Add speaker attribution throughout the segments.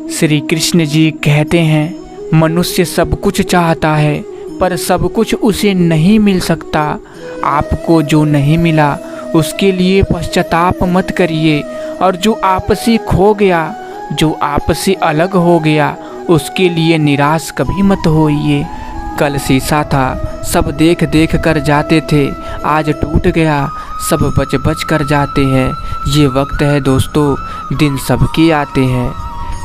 Speaker 1: श्री कृष्ण जी कहते हैं, मनुष्य सब कुछ चाहता है पर सब कुछ उसे नहीं मिल सकता। आपको जो नहीं मिला उसके लिए पश्चाताप मत करिए, और जो आपसे खो गया, जो आपसे अलग हो गया, उसके लिए निराश कभी मत होइए। कल शीशा था, सब देख देख कर जाते थे, आज टूट गया, सब बच बच कर जाते हैं। ये वक्त है दोस्तों, दिन सबके आते हैं।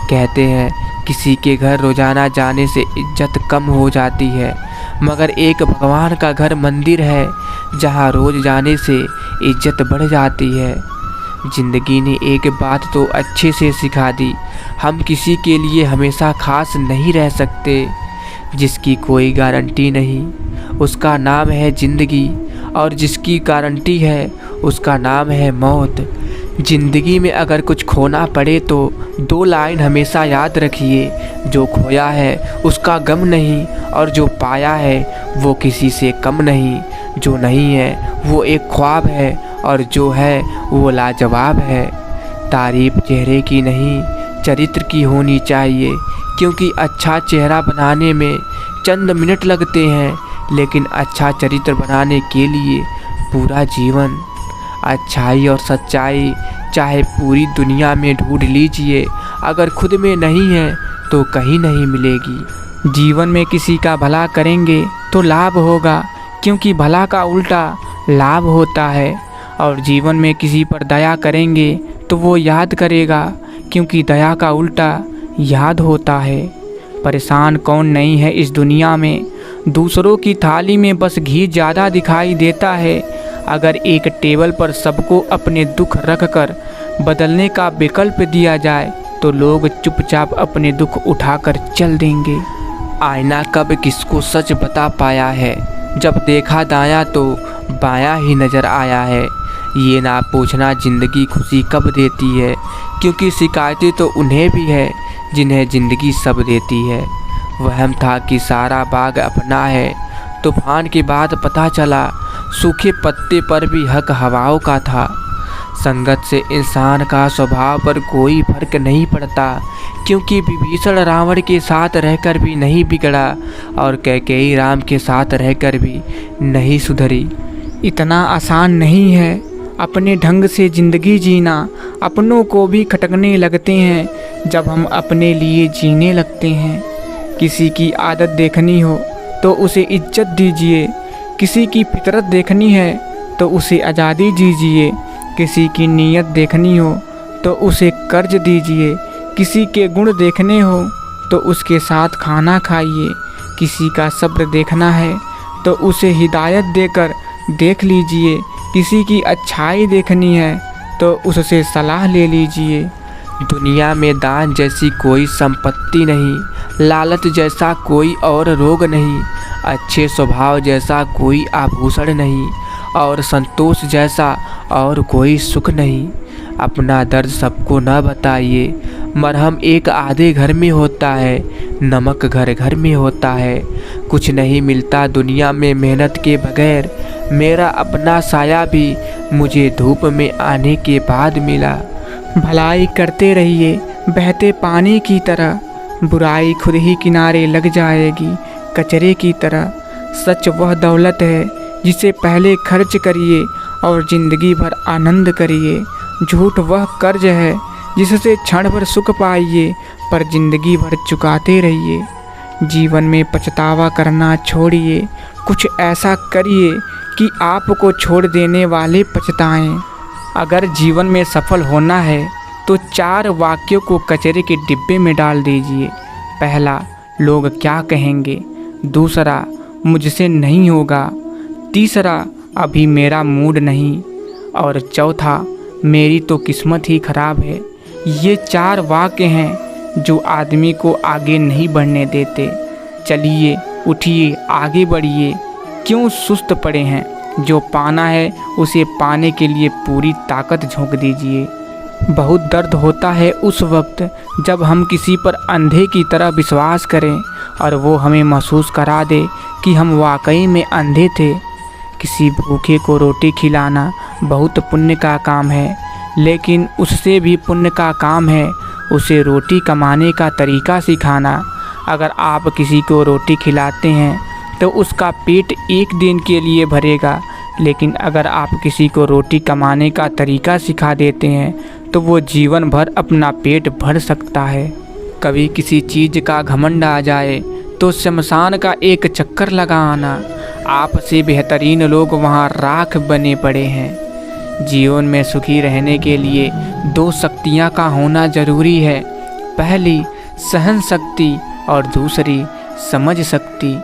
Speaker 1: कहते हैं किसी के घर रोजाना जाने से इज्जत कम हो जाती है, मगर एक भगवान का घर मंदिर है जहाँ रोज जाने से इज्जत बढ़ जाती है। जिंदगी ने एक बात तो अच्छे से सिखा दी, हम किसी के लिए हमेशा खास नहीं रह सकते। जिसकी कोई गारंटी नहीं उसका नाम है ज़िंदगी, और जिसकी गारंटी है उसका नाम है मौत। ज़िंदगी में अगर कुछ खोना पड़े तो 2 लाइन हमेशा याद रखिए, जो खोया है उसका गम नहीं, और जो पाया है वो किसी से कम नहीं। जो नहीं है वो एक ख्वाब है, और जो है वो लाजवाब है। तारीफ चेहरे की नहीं चरित्र की होनी चाहिए, क्योंकि अच्छा चेहरा बनाने में चंद मिनट लगते हैं, लेकिन अच्छा चरित्र बनाने के लिए पूरा जीवन। अच्छाई और सच्चाई चाहे पूरी दुनिया में ढूंढ लीजिए, अगर खुद में नहीं है तो कहीं नहीं मिलेगी। जीवन में किसी का भला करेंगे तो लाभ होगा, क्योंकि भला का उल्टा लाभ होता है। और जीवन में किसी पर दया करेंगे तो वो याद करेगा, क्योंकि दया का उल्टा याद होता है। परेशान कौन नहीं है इस दुनिया में, दूसरों की थाली में बस घी ज़्यादा दिखाई देता है। अगर एक टेबल पर सबको अपने दुख रख कर बदलने का विकल्प दिया जाए तो लोग चुपचाप अपने दुख उठाकर चल देंगे। आईना कब किसको सच बता पाया है, जब देखा दायां तो बायां ही नज़र आया है। ये ना पूछना ज़िंदगी खुशी कब देती है, क्योंकि शिकायतें तो उन्हें भी है जिन्हें ज़िंदगी सब देती है। वहम था कि सारा बाग अपना है, तूफान के बाद पता चला सूखे पत्ते पर भी हक हवाओं का था। संगत से इंसान का स्वभाव पर कोई फर्क नहीं पड़ता, क्योंकि विभीषण रावण के साथ रहकर भी नहीं बिगड़ा, और कैकेयी राम के साथ रहकर भी नहीं सुधरी। इतना आसान नहीं है अपने ढंग से ज़िंदगी जीना। अपनों को भी खटकने लगते हैं जब हम अपने लिए जीने लगते हैं। किसी की आदत देखनी हो तो उसे इज्जत दीजिए, किसी की फितरत देखनी है तो उसे आज़ादी दीजिए, किसी की नीयत देखनी हो तो उसे कर्ज दीजिए, किसी के गुण देखने हो तो उसके साथ खाना खाइए, किसी का सब्र देखना है तो उसे हिदायत देकर देख लीजिए, किसी की अच्छाई देखनी है तो उससे सलाह ले लीजिए। दुनिया में दान जैसी कोई संपत्ति नहीं, लालच जैसा कोई और रोग नहीं, अच्छे स्वभाव जैसा कोई आभूषण नहीं, और संतोष जैसा और कोई सुख नहीं। अपना दर्द सबको न बताइए, मरहम एक आधे घर में होता है, नमक घर घर में होता है। कुछ नहीं मिलता दुनिया में मेहनत के बगैर, मेरा अपना साया भी मुझे धूप में आने के बाद मिला। भलाई करते रहिए बहते पानी की तरह, बुराई खुद ही किनारे लग जाएगी कचरे की तरह। सच वह दौलत है जिसे पहले खर्च करिए और ज़िंदगी भर आनंद करिए। झूठ वह कर्ज है जिससे क्षण भर सुख पाइए, पर ज़िंदगी भर चुकाते रहिए। जीवन में पछतावा करना छोड़िए, कुछ ऐसा करिए कि आपको छोड़ देने वाले पछताएं। अगर जीवन में सफल होना है तो 4 वाक्यों को कचरे के डिब्बे में डाल दीजिए। पहला, लोग क्या कहेंगे। दूसरा, मुझसे नहीं होगा। तीसरा, अभी मेरा मूड नहीं। और चौथा, मेरी तो किस्मत ही खराब है। ये 4 वाक्य हैं जो आदमी को आगे नहीं बढ़ने देते। चलिए उठिए, आगे बढ़िए, क्यों सुस्त पड़े हैं। जो पाना है उसे पाने के लिए पूरी ताकत झोंक दीजिए। बहुत दर्द होता है उस वक्त जब हम किसी पर अंधे की तरह विश्वास करें और वो हमें महसूस करा दे कि हम वाकई में अंधे थे। किसी भूखे को रोटी खिलाना बहुत पुण्य का काम है, लेकिन उससे भी पुण्य का काम है उसे रोटी कमाने का तरीका सिखाना। अगर आप किसी को रोटी खिलाते हैं तो उसका पेट एक दिन के लिए भरेगा, लेकिन अगर आप किसी को रोटी कमाने का तरीका सिखा देते हैं तो वो जीवन भर अपना पेट भर सकता है। कभी किसी चीज़ का घमंड आ जाए तो शमशान का एक चक्कर लगा आना। आपसे बेहतरीन लोग वहाँ राख बने पड़े हैं। जीवन में सुखी रहने के लिए 2 शक्तियाँ का होना ज़रूरी है। पहली सहन शक्ति और दूसरी समझ शक्ति।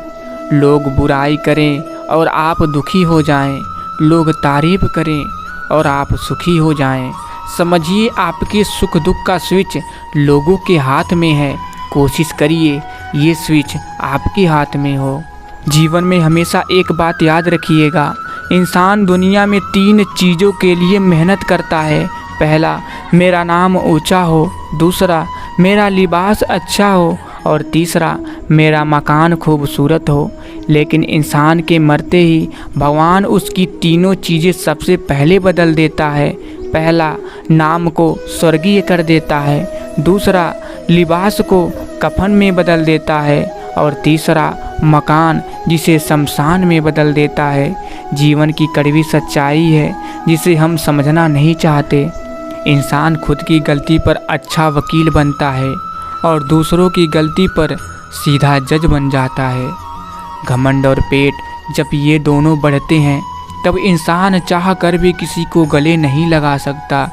Speaker 1: लोग बुराई करें और आप दुखी हो जाएं, लोग तारीफ करें और आप सुखी हो जाएं, समझिए आपके सुख दुख का स्विच लोगों के हाथ में है। कोशिश करिए ये स्विच आपके हाथ में हो। जीवन में हमेशा एक बात याद रखिएगा, इंसान दुनिया में 3 चीज़ों के लिए मेहनत करता है। पहला, मेरा नाम ऊंचा हो। दूसरा, मेरा लिबास अच्छा हो। और तीसरा, मेरा मकान खूबसूरत हो। लेकिन इंसान के मरते ही भगवान उसकी तीनों चीज़ें सबसे पहले बदल देता है। पहला, नाम को स्वर्गीय कर देता है। दूसरा, लिबास को कफन में बदल देता है। और तीसरा, मकान जिसे शमशान में बदल देता है। जीवन की कड़वी सच्चाई है जिसे हम समझना नहीं चाहते। इंसान खुद की गलती पर अच्छा वकील बनता है और दूसरों की गलती पर सीधा जज बन जाता है। घमंड और पेट जब ये दोनों बढ़ते हैं तब इंसान चाह कर भी किसी को गले नहीं लगा सकता।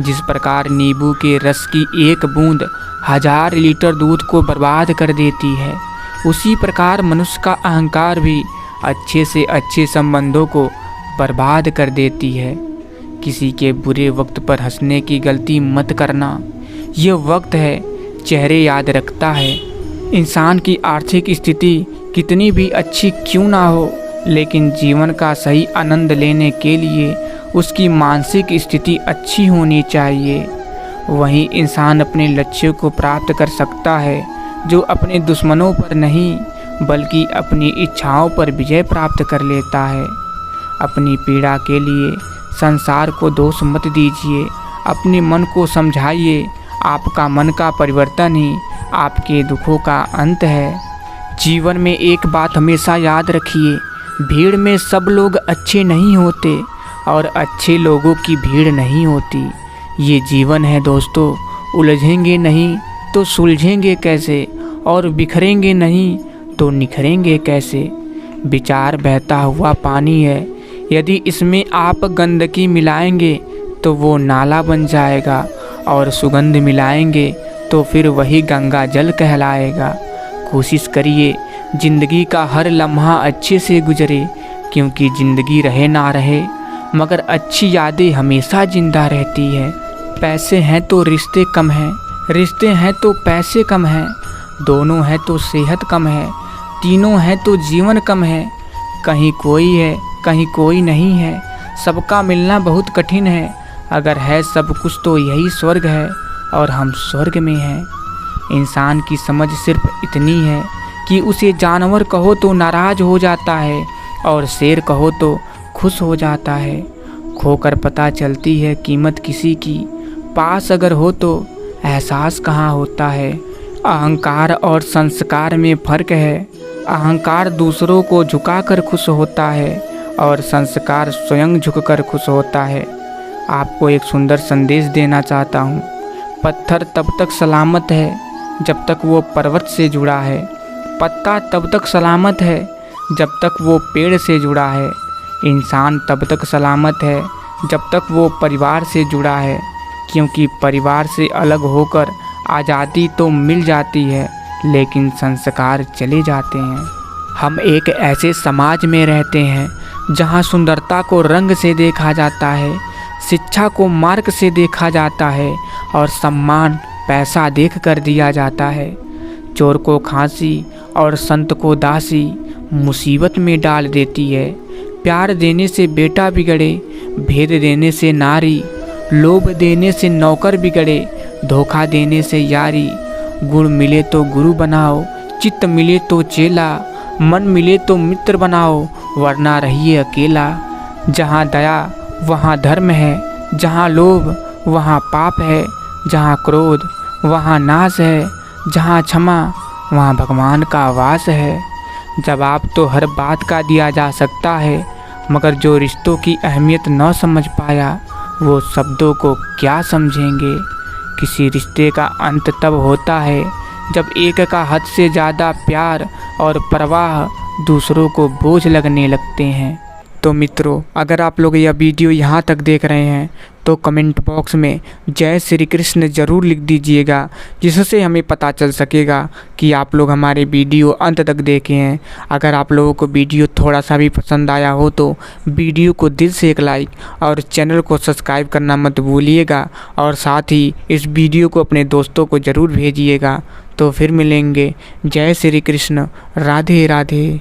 Speaker 1: जिस प्रकार नींबू के रस की एक बूंद 1000 लीटर दूध को बर्बाद कर देती है, उसी प्रकार मनुष्य का अहंकार भी अच्छे से अच्छे संबंधों को बर्बाद कर देती है। किसी के बुरे वक्त पर हंसने की गलती मत करना। ये वक्त है, चेहरे याद रखता है। इंसान की आर्थिक स्थिति कितनी भी अच्छी क्यों ना हो, लेकिन जीवन का सही आनंद लेने के लिए उसकी मानसिक स्थिति अच्छी होनी चाहिए। वहीं इंसान अपने लक्ष्य को प्राप्त कर सकता है जो अपने दुश्मनों पर नहीं बल्कि अपनी इच्छाओं पर विजय प्राप्त कर लेता है। अपनी पीड़ा के लिए संसार को दोष मत दीजिए, अपने मन को समझाइए। आपका मन का परिवर्तन ही आपके दुखों का अंत है। जीवन में एक बात हमेशा याद रखिए, भीड़ में सब लोग अच्छे नहीं होते और अच्छे लोगों की भीड़ नहीं होती। ये जीवन है दोस्तों, उलझेंगे नहीं तो सुलझेंगे कैसे, और बिखरेंगे नहीं तो निखरेंगे कैसे। विचार बहता हुआ पानी है, यदि इसमें आप गंदगी मिलाएंगे तो वो नाला बन जाएगा, और सुगंध मिलाएंगे तो फिर वही गंगा जल कहलाएगा। कोशिश करिए ज़िंदगी का हर लम्हा अच्छे से गुजरे, क्योंकि ज़िंदगी रहे ना रहे मगर अच्छी यादें हमेशा ज़िंदा रहती है। पैसे हैं तो रिश्ते कम हैं, रिश्ते हैं तो पैसे कम हैं, दोनों हैं तो सेहत कम है, तीनों हैं तो जीवन कम है। कहीं कोई है कहीं कोई नहीं है, सबका मिलना बहुत कठिन है। अगर है सब कुछ तो यही स्वर्ग है और हम स्वर्ग में हैं। इंसान की समझ सिर्फ इतनी है कि उसे जानवर कहो तो नाराज़ हो जाता है और शेर कहो तो खुश हो जाता है। खोकर पता चलती है कीमत किसी की, पास अगर हो तो एहसास कहाँ होता है। अहंकार और संस्कार में फ़र्क है। अहंकार दूसरों को झुकाकर खुश होता है और संस्कार स्वयं झुककर खुश होता है। आपको एक सुंदर संदेश देना चाहता हूँ। पत्थर तब तक सलामत है जब तक वो पर्वत से जुड़ा है, पत्ता तब तक सलामत है जब तक वो पेड़ से जुड़ा है, इंसान तब तक सलामत है जब तक वो परिवार से जुड़ा है, क्योंकि परिवार से अलग होकर आज़ादी तो मिल जाती है लेकिन संस्कार चले जाते हैं। हम एक ऐसे समाज में रहते हैं जहाँ सुंदरता को रंग से देखा जाता है, शिक्षा को मार्क से देखा जाता है और सम्मान पैसा देख कर दिया जाता है। चोर को फांसी और संत को दासी मुसीबत में डाल देती है। प्यार देने से बेटा बिगड़े, भेद देने से नारी, लोभ देने से नौकर बिगड़े, धोखा देने से यारी। गुण मिले तो गुरु बनाओ, चित्त मिले तो चेला, मन मिले तो मित्र बनाओ, वरना रहिए अकेला। जहाँ दया वहाँ धर्म है, जहाँ लोभ वहाँ पाप है, जहाँ क्रोध वहाँ नाज है, जहाँ क्षमा वहाँ भगवान का वास है। जवाब तो हर बात का दिया जा सकता है, मगर जो रिश्तों की अहमियत न समझ पाया वो शब्दों को क्या समझेंगे। किसी रिश्ते का अंत तब होता है जब एक का हद से ज़्यादा प्यार और परवाह दूसरों को बोझ लगने लगते हैं। तो मित्रों, अगर आप लोग यह वीडियो यहाँ तक देख रहे हैं तो कमेंट बॉक्स में जय श्री कृष्ण ज़रूर लिख दीजिएगा, जिससे हमें पता चल सकेगा कि आप लोग हमारे वीडियो अंत तक देखे हैं। अगर आप लोगों को वीडियो थोड़ा सा भी पसंद आया हो तो वीडियो को दिल से एक लाइक और चैनल को सब्सक्राइब करना मत भूलिएगा, और साथ ही इस वीडियो को अपने दोस्तों को ज़रूर भेजिएगा। तो फिर मिलेंगे। जय श्री कृष्ण, राधे राधे।